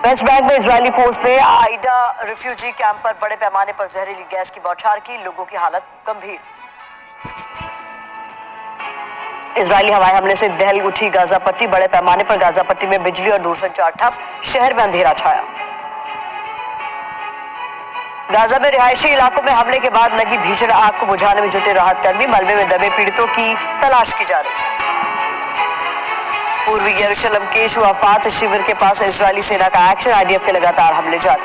West Bank में Israeli force ने Aida refugee camp पर बड़े पैमाने पर जहरीली गैस की बौछार की, लोगों की हालत गंभीर। इजरायली हवाई हमले से दहल उठी गाजा पट्टी, बड़े पैमाने पर गाजा पट्टी में बिजली और दूरसंचार ठप, शहर में अंधेरा छाया। गाजा में रिहायशी इलाकों में हमले के बाद लगी भीषण आग को बुझाने में जुटे राहत कर्मी, मलबे में दबे पीड़ितों की तलाश की जा रही। पूर्वी यरूशलेम के शुआफात शिविर के पास इजरायली सेना का एक्शन, आईडीएफ के लगातार हमले जारी।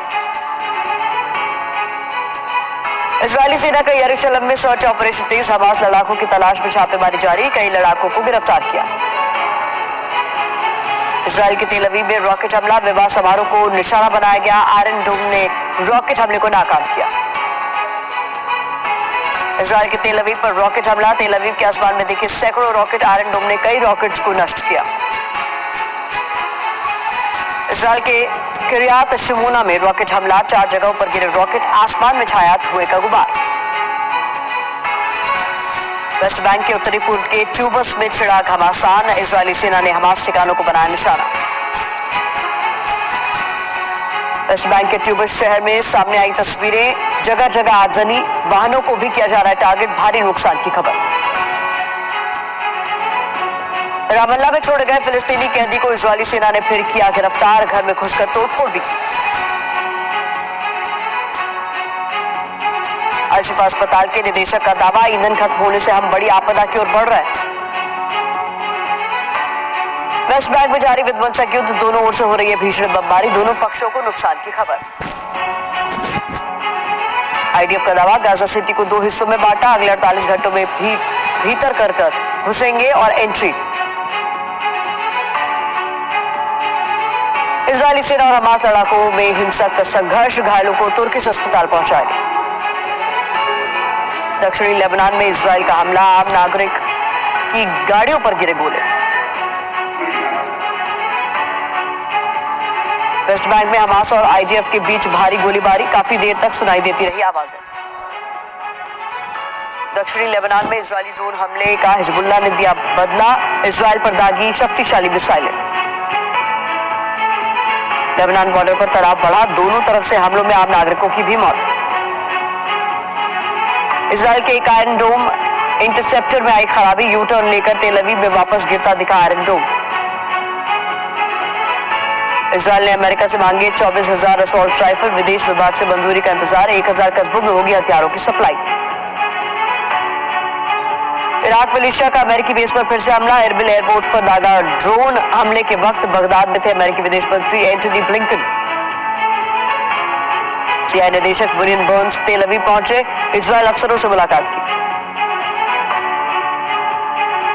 इजरायली सेना का यरूशलेम में सर्च ऑपरेशन तेज, हमास लड़ाकों की तलाश में छापेमारी जारी, कई लड़ाकों को गिरफ्तार किया। इजराइल के तेल अवीव में रॉकेट हमला, विवाह समारोह को निशाना बनाया गया, आयरन डोम ने रॉकेट हमले को नाकाम किया। इजराइल के तेल अवीव पर रॉकेट हमला, तेल अवीव के आसमान में दिखे सैकड़ों रॉकेट, आयरन डोम ने कई रॉकेट्स को नष्ट किया। इजराइल के किरियात शिमोना में रॉकेट हमला, 4 जगहों पर गिरे रॉकेट, आसमान में छाया धुएं का गुबार। वेस्ट बैंक के उत्तरी पूर्व के ट्यूबस में छिड़ा घमासान, इजरायली सेना ने हमास ठिकानों को बनाया निशाना। वेस्ट बैंक के ट्यूबस शहर में सामने आई तस्वीरें, जगह जगह आगजनी, वाहनों को भी किया जा रहा है टारगेट, भारी नुकसान की खबर। रामल्ला में छोड़े गए फिलिस्तीनी कैदी को इजरायली सेना ने फिर किया गिरफ्तार, घर में घुसकर तोड़फोड़ भी की। अल-शिफा अस्पताल के निदेशक का दावा, ईंधन खत्म होने से हम बड़ी आपदा की ओर बढ़ रहे हैं। वेस्ट बैंक में जारी विध्वंसक युद्ध, दोनों ओर से हो रही है भीषण बमबारी, दोनों पक्षों को नुकसान की खबर। आईडीएफ का दावा, गाजा सिटी को 2 हिस्सों में बांटा, अगले 48 घंटों में भीतर कर घुसेंगे और एंट्री। इजरायली सेना और हमास लड़ाकों में हिंसक संघर्ष, घायलों को तुर्किश अस्पताल पहुंचाया। दक्षिणी लेबनान में इजराइल का हमला, आम नागरिक की गाड़ियों पर गिरे गोले। वेस्ट बैंक में हमास और आईडीएफ के बीच भारी गोलीबारी, काफी देर तक सुनाई देती रही आवाजें। दक्षिणी लेबनान में इजरायली ड्रोन हमले का हिजबुल्लाह ने दिया बदला, इजराइल पर दागी शक्तिशाली मिसाइलें। लेबनान बॉर्डर पर तनाव बढ़ा, दोनों तरफ से हमलों में आम नागरिकों की भी मौत। इजराइल के एक आयरन डोम इंटरसेप्टर में आई खराबी, यू टर्न लेकर तेल अवीव में वापस गिरता दिखा आयरन डोम। इजराइल ने अमेरिका से मांगे 24,000 असॉल्ट राइफल, विदेश विभाग से मंजूरी का इंतजार, 1,000 कस्बों में होगी हथियारों की सप्लाई। इराक मिलिशिया का अमेरिकी बेस पर फिर से हमला, एरबिल एयरपोर्ट पर दागा ड्रोन, हमले के वक्त बगदाद में थे अमेरिकी विदेश मंत्री एंटनी ब्लिंकन। सीआईए निदेशक विलियम बर्न्स तेल अवीव पहुंचे, इजरायल अफसरों से मुलाकात की।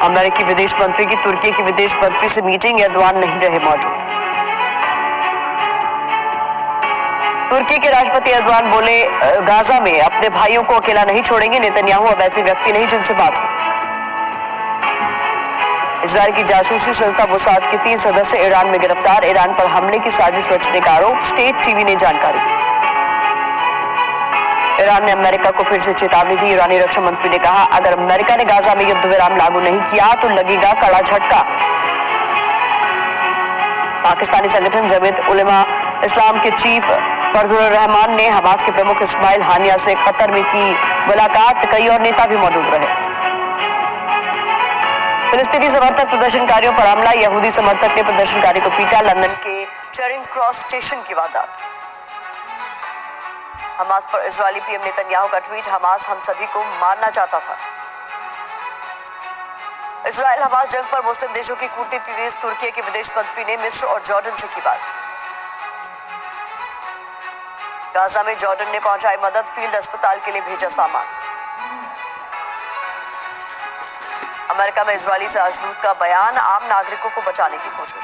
अमेरिकी विदेश मंत्री की तुर्की के विदेश मंत्री से मीटिंग, एर्दोआन नहीं रहे मौजूद। तुर्की के राष्ट्रपति एर्दोआन बोले, गाजा में अपने भाइयों को अकेला नहीं छोड़ेंगे, नेतन्याहू अब ऐसे व्यक्ति नहीं जिनसे बात हो। इजरायल की जासूसी संस्था मोसाद के 3 सदस्य ईरान में गिरफ्तार, ईरान पर हमले की साजिश रचने का आरोप, स्टेट टीवी ने जानकारी दी। ईरान ने अमेरिका को फिर से चेतावनी दी, ईरानी रक्षा मंत्री ने कहा, अगर अमेरिका ने गाजा में युद्ध विराम लागू नहीं किया तो लगेगा कड़ा झटका। पाकिस्तानी संगठन जमीयत उलेमा इस्लाम के चीफ फर्जुल रहमान ने हमास के प्रमुख इस्माइल हानिया से कतर में की मुलाकात, कई और नेता भी मौजूद रहे। फिलिस्तीनी समर्थक प्रदर्शनकारियों पर हमला, यहूदी समर्थक ने प्रदर्शनकारी को पीटा, लंदन के चेरिंग क्रॉस स्टेशन की वारदात। हमास पर इजरायली पीएम नेतन्याहू का ट्वीट, हमास हम सभी को मारना चाहता था। इजरायल हमास जंग पर मुस्लिम देशों की कूटनीति तेज, तुर्की के विदेश मंत्री ने मिस्र और जॉर्डन से की बात। गाजा में जॉर्डन ने पहुंचाई मदद, फील्ड अस्पताल के लिए भेजा सामान। अमेरिका में इजरायली राजदूत का बयान, आम नागरिकों को बचाने की कोशिश।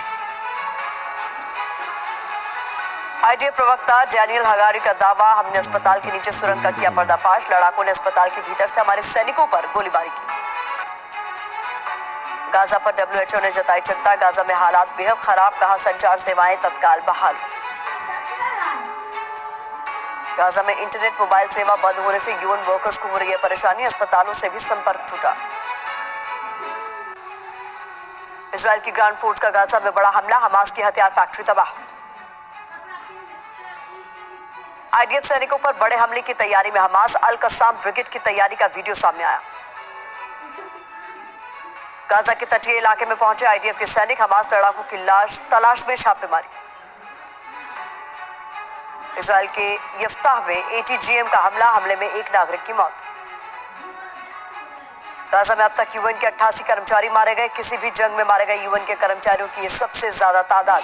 आईडीएफ प्रवक्ता डैनियल हगारी का दावा, हमने अस्पताल के नीचे सुरंग का किया पर्दाफाश, लड़ाकों ने अस्पताल के भीतर से हमारे सैनिकों पर गोलीबारी की। गाजा पर डब्ल्यूएचओ ने जताई चिंता, गाजा में हालात बेहद खराब, कहा संचार सेवाएं तत्काल बहाल। गाजा में इंटरनेट मोबाइल सेवा बंद होने से यूएन वर्कर्स को हो रही है परेशानी, अस्पतालों से भी संपर्क टूटा। इजरायल की ग्राउंड फोर्स का गाजा में बड़ा हमला, हमास की हथियार फैक्ट्री तबाह। आईडीएफ सैनिकों पर बड़े हमले की तैयारी में हमास अल कस्साम ब्रिगेड की तैयारी का वीडियो सामने आया। गाजा के तटीय इलाके में पहुंचे आईडीएफ के सैनिक हमास लड़ाकों की तलाश में छापेमारी। इजराइल के यफ्ताह में एटीजीएम का हमले में एक नागरिक की मौत। गाजा में अब तक यूएन के 88 कर्मचारी मारे गए। किसी भी जंग में मारे गए यूएन के कर्मचारियों की यह सबसे ज्यादा तादाद।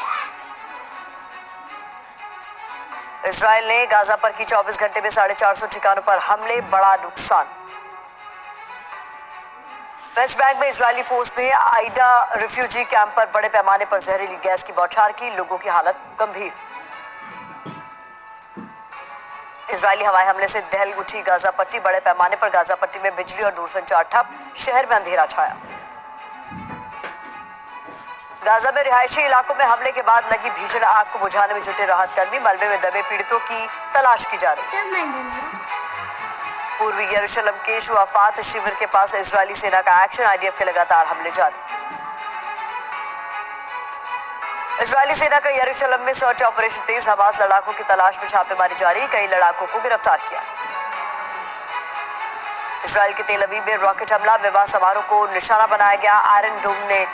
इजराइल ने गाजा पर की 24 घंटे में 450 ठिकानों पर हमले, बड़ा नुकसान। वेस्ट बैंक में इजरायली फोर्स ने आइडा रिफ्यूजी कैंप पर बड़े पैमाने पर जहरीली गैस की बौछार की, लोगों की हालत गंभीर। इजरायली हवाई हमले से दहल उठी गाजा पट्टी, बड़े पैमाने पर गाजा पट्टी में बिजली और दूरसंचार ठप, शहर में अंधेरा छाया। गाजा में रिहायशी इलाकों में हमले के बाद लगी भीषण आग को बुझाने में जुटे राहत कर्मी, मलबे में दबे पीड़ितों की तलाश की जा रही। पूर्वी यरूशलेम के शुआफात शिविर के पास इजरायली सेना का एक्शन, आईडीएफ के लगातार हमले जारी। इजरायली सेना का यरूशलेम में सर्च ऑपरेशन तेज, हमास लड़ाकों की तलाश में छापेमारी जारी, कई लड़ाकों को गिरफ्तार किया। इजराइल के तेल अवीव में रॉकेट हमला, विवाह समारोह को निशाना बनाया गया। आयरन डोम ने